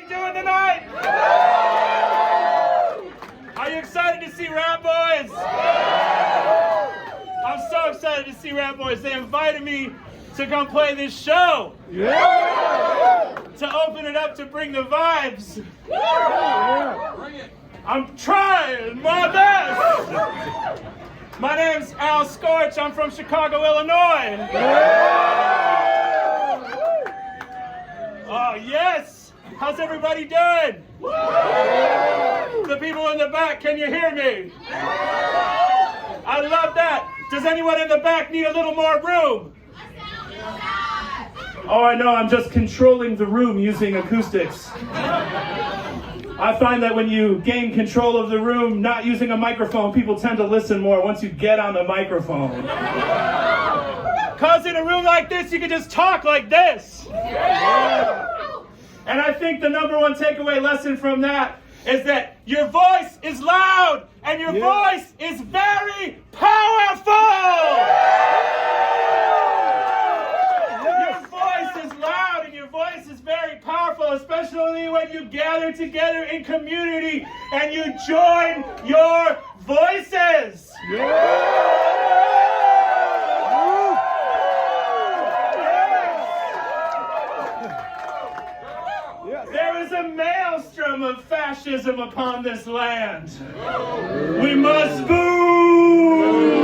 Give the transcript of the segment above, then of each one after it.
Doing tonight? Are you excited to see Ratboys? I'm so excited to see Ratboys. They invited me to come play this show. To open it up, to bring the vibes. I'm trying my best. My name's Scorch. I'm from Chicago, Illinois. Oh, yes. How's everybody doing? The people in the back, can you hear me? I love that. Does anyone in the back need a little more room? Oh, I know, I'm just controlling the room using acoustics. I find that when you gain control of the room, not using a microphone, people tend to listen more once you get on the microphone. Because in a room like this, you can just talk like this. And I think the number one takeaway lesson from that is that your voice is loud and your voice is very powerful. Your voice is loud and your voice is very powerful, especially when you gather together in community and you join your voices. There is a maelstrom of fascism upon this land. We must boo!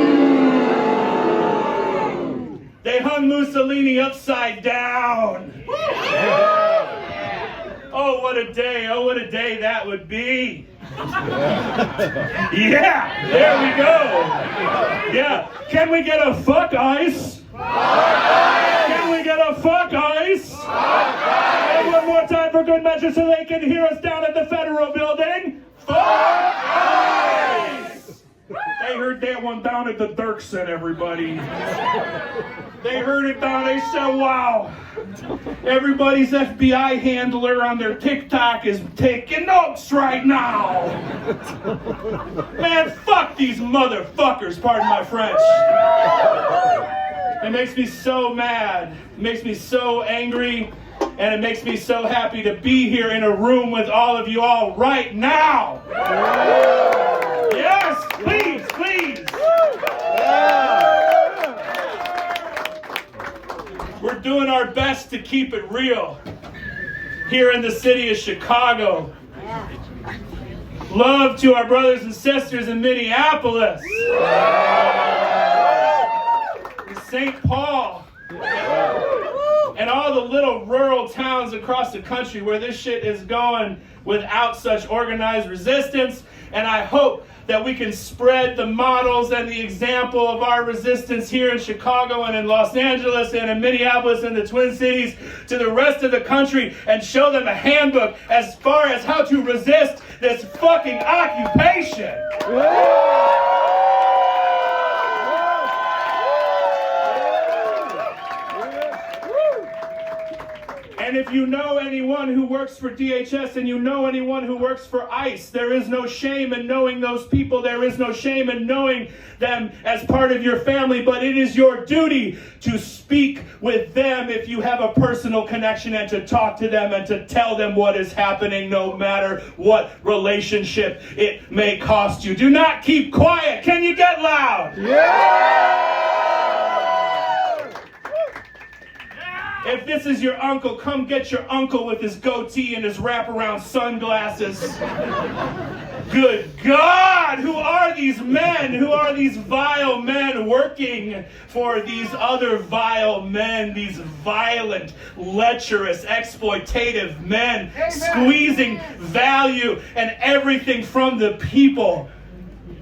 They hung Mussolini upside down. Oh, what a day that would be. Yeah, there we go. Yeah, can we get a fuck ice? Can we get a fuck ice? And one more time for good measure so they can hear us down at the Federal Building. Fuck ice! They heard that one down at the Dirksen, everybody. They heard it down, they said, wow. Everybody's FBI handler on their TikTok is taking notes right now. Man, fuck these motherfuckers, pardon my French. It makes me so mad, it makes me so angry, and it makes me so happy to be here in a room with all of you all right now. Yes, please, please. We're doing our best to keep it real here in the city of Chicago. Love to our brothers and sisters in Minneapolis. St. Paul, and all the little rural towns across the country where this shit is going without such organized resistance. And I hope that we can spread the models and the example of our resistance here in Chicago and in Los Angeles and in Minneapolis and the Twin Cities to the rest of the country and show them a handbook as far as how to resist this fucking occupation. And if you know anyone who works for DHS and you know anyone who works for ICE, there is no shame in knowing those people. There is no shame in knowing them as part of your family, but it is your duty to speak with them if you have a personal connection and to talk to them and to tell them what is happening no matter what relationship it may cost you. Do not keep quiet. Can you get loud? Yeah! If this is your uncle, come get your uncle with his goatee and his wraparound sunglasses. Good God! Who are these men? Who are these vile men working for these other vile men? These violent, lecherous, exploitative men. Amen. Squeezing value and everything from the people.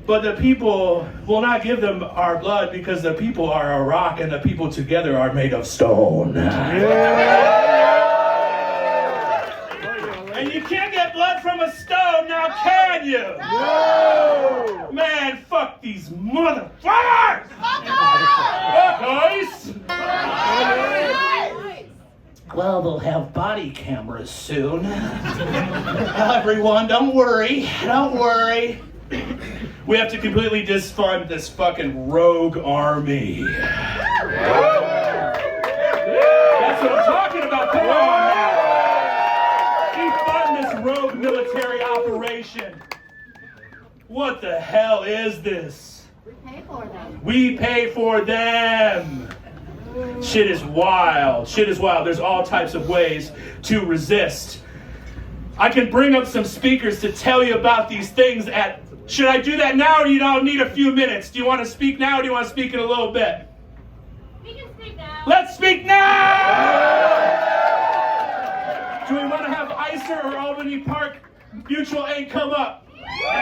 But the people will not give them our blood because the people are a rock and the people together are made of stone. And you can't get blood from a stone, now can you? No! Man, fuck these motherfuckers! Fuck ice! Well, they'll have body cameras soon. Everyone, don't worry. Don't worry. We have to completely disfund this fucking rogue army. That's what I'm talking about. Come on now. Defund What the hell is this? We pay for them. We pay for them. Shit is wild. Shit is wild. There's all types of ways to resist. I can bring up some speakers to tell you about these things at... Should I do that now, or do you all need a few minutes? Do you want to speak now, or do you want to speak in a little bit? We can speak now. Let's speak now! Do we want to have ICER or Albany Park Mutual Aid come up? Both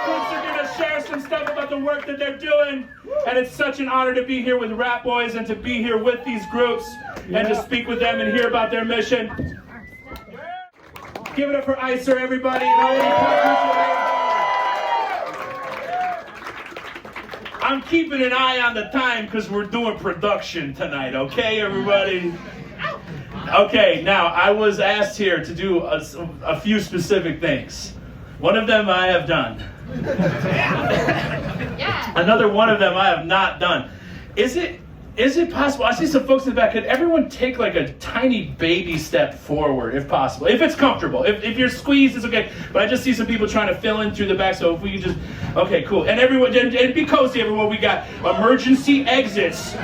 groups are going to share some stuff about the work that they're doing. And it's such an honor to be here with Ratboys and to be here with these groups and to speak with them and hear about their mission. Give it up for ICER, everybody. I'm keeping an eye on the time because we're doing production tonight, okay, everybody? Okay, now, I was asked here to do a few specific things. One of them I have done. Another one of them I have not done. Is it possible? I see some folks in the back. Could everyone take like a tiny baby step forward, if possible? If it's comfortable. If you're squeezed, it's okay. But I just see some people trying to fill in through the back. So if we could just... Okay, cool. And everyone, and be cozy, everyone. We got emergency exits.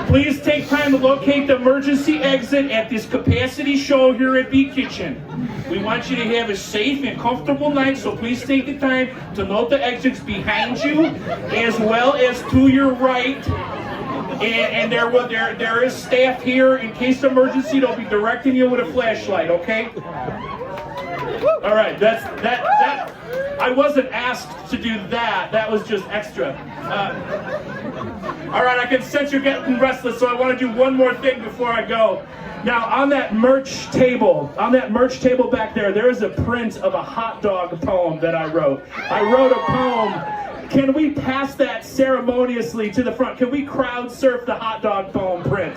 Please take time to locate the emergency exit at this capacity show here at B Kitchen. We want you to have a safe and comfortable night, so please take the time to note the exits behind you, as well as to your right. And there is staff here in case of emergency. They'll be directing you with a flashlight, okay? All right, that. I wasn't asked to do that. That was just extra. All right, I can sense you're getting restless, so I want to do one more thing before I go. Now, on that merch table back there is a print of a hot dog poem that I wrote. I wrote a poem. Can we pass that ceremoniously to the front? Can we crowd surf the hot dog poem print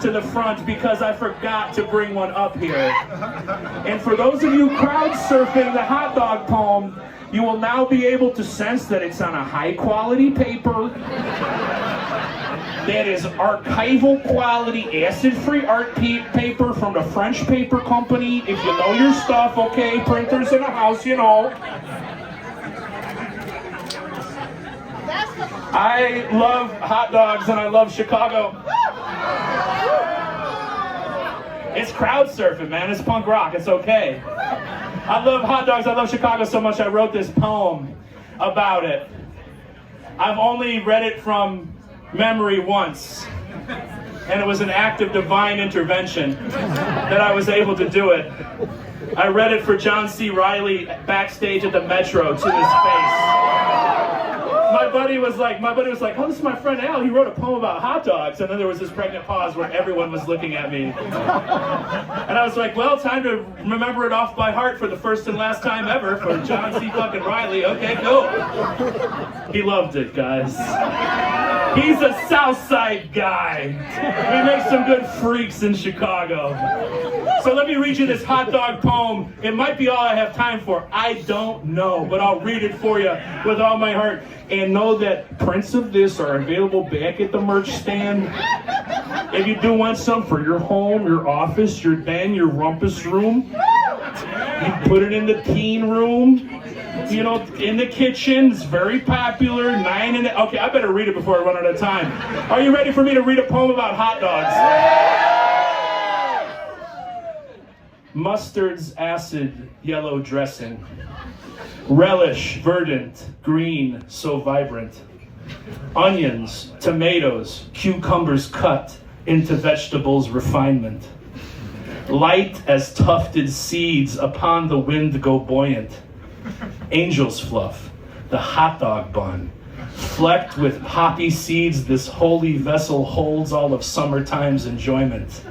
to the front, because I forgot to bring one up here. And for those of you crowd surfing the hot dog poem, you will now be able to sense that it's on a high quality paper that is archival quality acid-free art paper from the French paper company. If you know your stuff, okay, printers in the house, you know. I love hot dogs and I love Chicago. It's crowd surfing, man. It's punk rock. It's okay. I love hot dogs. I love Chicago so much I wrote this poem about it. I've only read it from memory once, and it was an act of divine intervention that I was able to do it. I read it for John C. Reilly backstage at the Metro to his face. My buddy was like, oh, this is my friend Al, he wrote a poem about hot dogs. And then there was this pregnant pause where everyone was looking at me. And I was like, well, time to remember it off by heart for the first and last time ever for John C. fucking Reilly. Okay, cool. He loved it, guys. He's a South Side guy. We make some good freaks in Chicago. So let me read you this hot dog poem. It might be all I have time for. I don't know, but I'll read it for you with all my heart. And know that prints of this are available back at the merch stand. If you do want some for your home, your office, your den, your rumpus room, you put it in the teen room, you know, in the kitchen. It's very popular. Okay, I better read it before I run out of time. Are you ready for me to read a poem about hot dogs? Mustard's acid yellow dressing. Relish, verdant, green, so vibrant. Onions, tomatoes, cucumbers cut into vegetables refinement. Light as tufted seeds upon the wind go buoyant. Angel's fluff, the hot dog bun. Flecked with poppy seeds, this holy vessel holds all of summertime's enjoyment.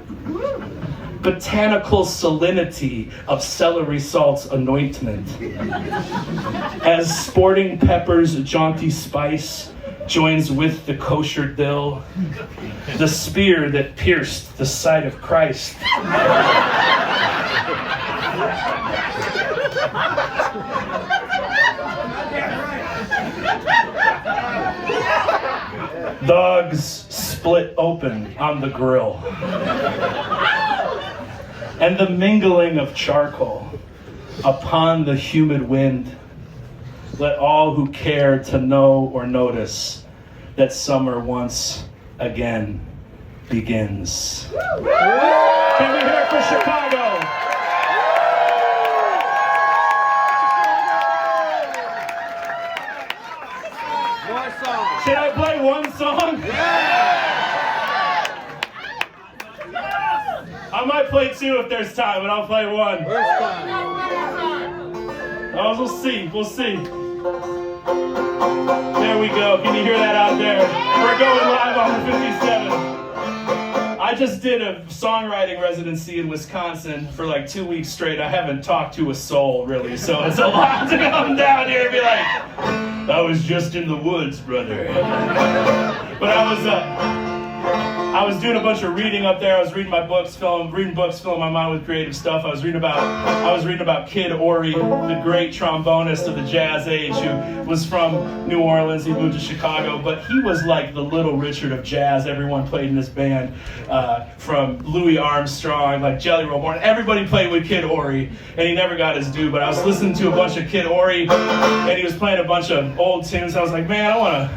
Botanical salinity of celery salt's anointment. As sporting pepper's jaunty spice joins with the kosher dill, the spear that pierced the side of Christ. Dogs split open on the grill. And the mingling of charcoal upon the humid wind. let all who care to know or notice that summer once again begins. Can we hear it for Chicago? More songs. Should I play one song? I might play two if there's time, but I'll play one. First time. Oh, we'll see. We'll see. There we go. Can you hear that out there? We're going live on the 57. I just did a songwriting residency in Wisconsin for like 2 weeks straight. I haven't talked to a soul, really, so it's a lot to come down here and be like, I was just in the woods, brother. But I was doing a bunch of reading up there. I was reading books, filling my mind with creative stuff. I was reading about Kid Ory, the great trombonist of the jazz age, who was from New Orleans. He moved to Chicago, but he was like the Little Richard of jazz. Everyone played in his band, from Louis Armstrong, like Jelly Roll Morton. Everybody played with Kid Ory, and he never got his due. But I was listening to a bunch of Kid Ory, and he was playing a bunch of old tunes. I was like, man,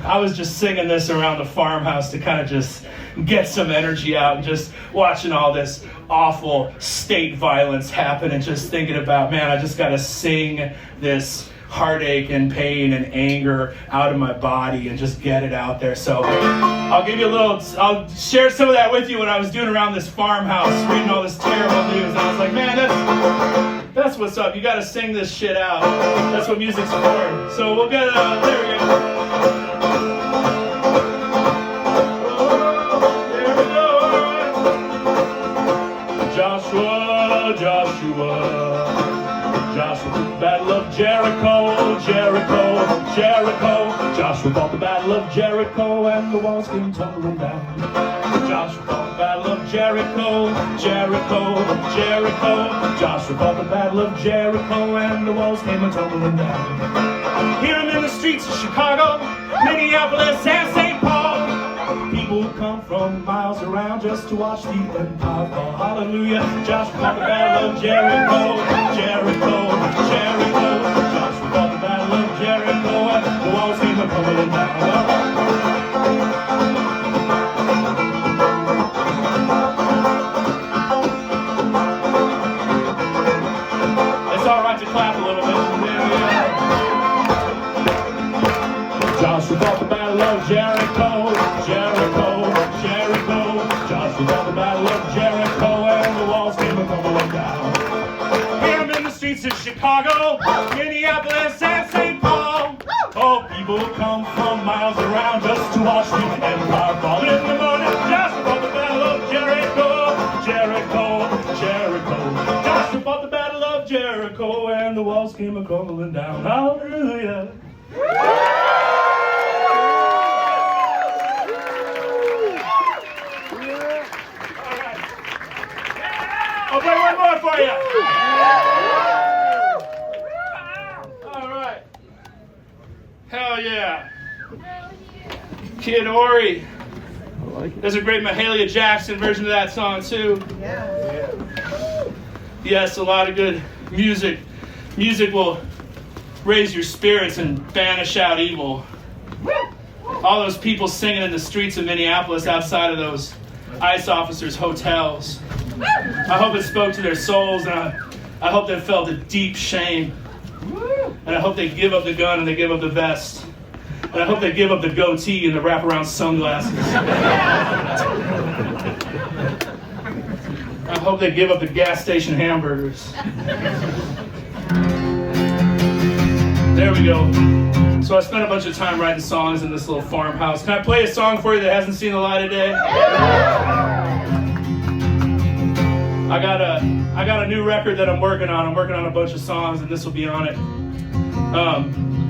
I was just singing this around the farmhouse to kind of just get some energy out, and just watching all this awful state violence happen and just thinking about, man, I just got to sing this heartache and pain and anger out of my body and just get it out there. So I'll share some of that with you. What I was doing around this farmhouse, reading all this terrible news, and I was like, man, that's what's up. You got to sing this shit out. That's what music's for. So we'll get, there we go. Joshua, Battle of Jericho, Jericho, Jericho. Joshua fought the Battle of Jericho and the walls came tumbling down. Joshua fought the Battle of Jericho, Jericho, Jericho. Joshua fought the Battle of Jericho and the walls came tumbling down. Hear him in the streets of Chicago, Minneapolis, and St. Paul. People come from miles around just to watch the empire fall. Hallelujah. Joshua fought the Battle of Jericho, Jericho, Jericho. Joshua fought the Battle of Jericho and the walls came tumbling down. It's all right to clap a little bit. Joshua fought the Battle of Jericho, Jericho, Jericho. Joshua fought the Battle of Jericho and the walls came tumbling down. Hear him in the streets of Chicago, Minneapolis, and St. Paul. Oh, people come from miles around just to watch the empire fall. In the morning, Joshua fought the Battle of Jericho, Jericho, Jericho. Joshua fought the Battle of Jericho and the walls came crumbling down. Hallelujah. I'll play one more for you. All right. Hell yeah. Kid Ory. There's a great Mahalia Jackson version of that song too. Yes, a lot of good music. Music will raise your spirits and banish out evil. All those people singing in the streets of Minneapolis outside of those ICE officers' hotels. I hope it spoke to their souls, and I hope they felt a deep shame. And I hope they give up the gun and they give up the vest. And I hope they give up the goatee and the wraparound sunglasses. I hope they give up the gas station hamburgers. There we go. So I spent a bunch of time writing songs in this little farmhouse. Can I play a song for you that hasn't seen the light of day? I got a new record that I'm working on. I'm working on a bunch of songs, and this will be on it.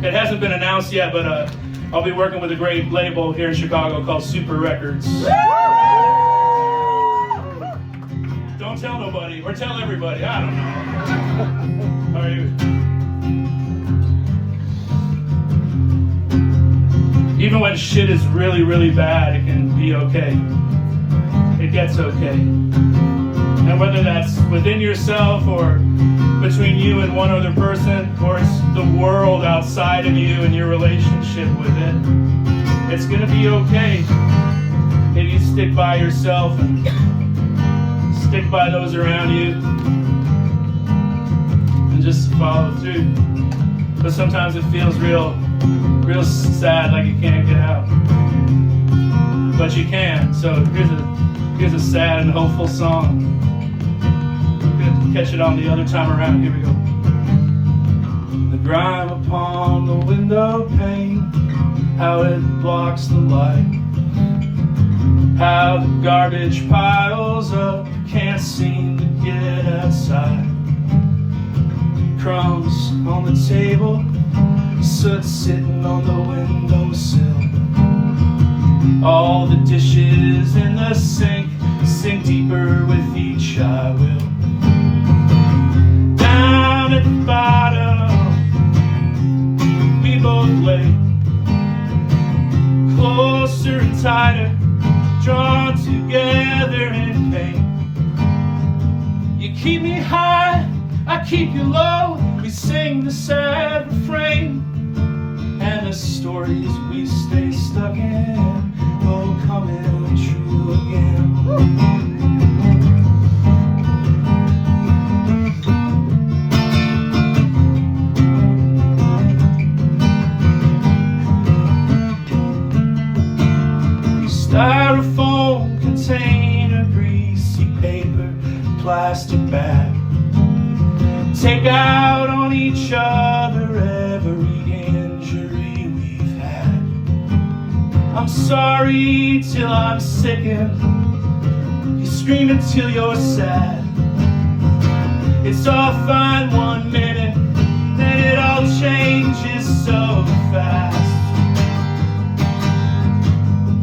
It hasn't been announced yet, but I'll be working with a great label here in Chicago called Super Records. Don't tell nobody, or tell everybody. I don't know. Are you? Even when shit is really, really bad, it can be okay. It gets okay. And whether that's within yourself or between you and one other person, or it's the world outside of you and your relationship with it, it's going to be okay if you stick by yourself and stick by those around you and just follow through. But sometimes it feels real sad, like you can't get out. But you can. So here's a sad and hopeful song. Catch it on the other time around. Here we go. The grime upon the window pane, how it blocks the light, how the garbage piles up, can't seem to get outside. Crumbs on the table, soot sitting on the windowsill, all the dishes in the sink deeper with each I will. Down at the bottom, we both lay, closer and tighter, drawn together in pain. You keep me high, I keep you low, we sing the sad refrain, and the stories we stay stuck in will come in true again. Styrofoam container, greasy paper, plastic bag. Take out on each other every injury we've had. I'm sorry till I'm sickened. You scream until you're sad. It's all fine 1 minute, then it all changes so fast.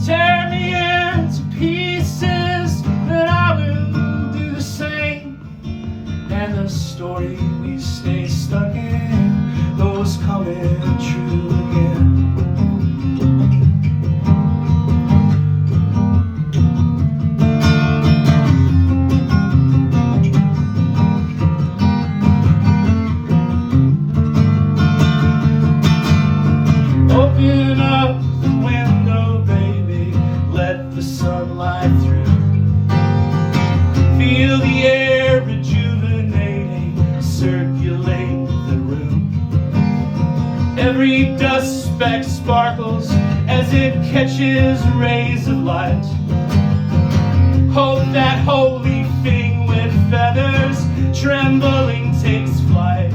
Tear me into pieces, but I will do the same. And the story we stay stuck in, those coming true again. Open up the window, baby, let the sunlight through. Feel the air rejuvenating, circulate the room. Every dust speck sparkles as it catches rays of light. Hope that holy thing with feathers trembling takes flight.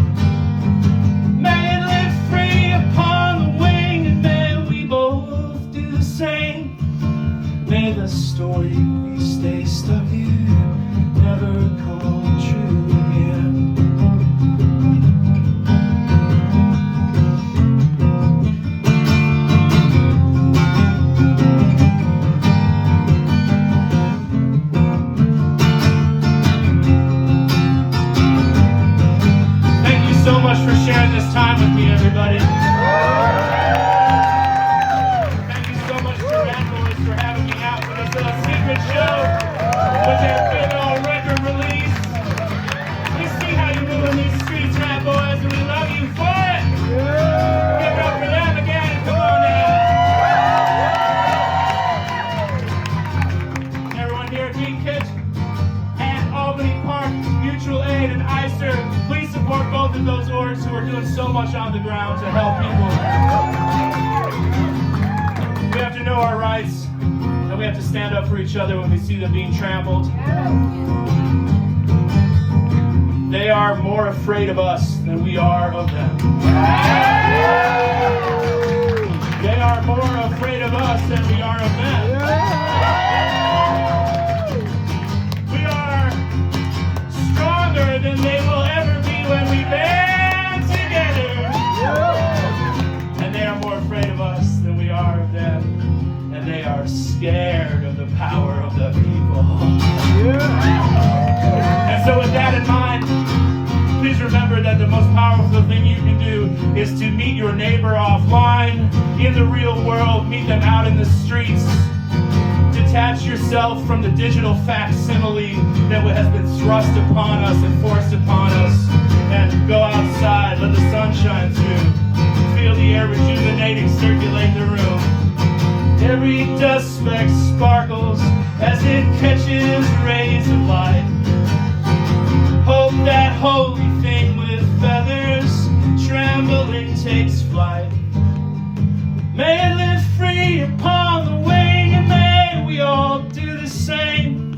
May it live free upon the wing, and may we both do the same. May the story we stay stuck in never come true again. Thank you so much for sharing this time with me, everybody. Thank you so much to Ratboys for having me out for this little secret show with their big old record release. We see how you move in these streets, Ratboys, and we love you for it. Give it up for them again. Come on now. Everyone here at Meat Kitchen and Albany Park, Mutual Aid, and ICER, please support both of those orgs who are doing so much on the ground to help people. We have to know our rights, and we have to stand up for each other when we see them being trampled. They are more afraid of us than we are of them. They are more afraid of us than we are of them. We are stronger than they will ever be when we band together. And they are more afraid of us than we are of them. And they are scared of the power of the people. And so with that in mind, please remember that the most powerful thing you can do is to meet your neighbor offline, in the real world, meet them out in the streets, to Detach yourself from the digital facsimile that has been thrust upon us and forced upon us, and go outside, let the sun shine through. Feel the air rejuvenating, circulate the room. Every dust speck sparkles as it catches rays of light. Hope that holy thing with feathers trembling takes flight. May it live free upon the wing, and may we all do the same.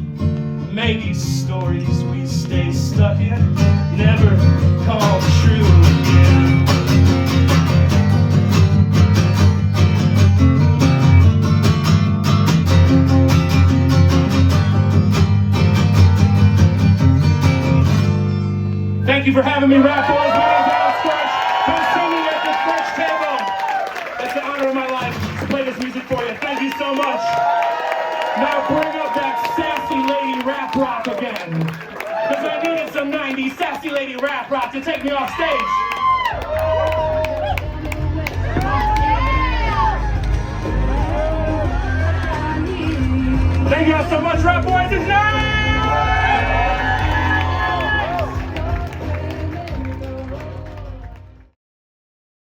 May these stories we stay stuck in never come true again. Thank you for having me, Ratboys. My name is Scorch. I'm singing at the Scorch table. It's the honor of my life to play this music for you. Thank you so much. Now bring up that sassy lady rap rock again. Because I needed some 90s sassy lady rap rock to take me off stage. Thank you all so much, Ratboys. It's nice!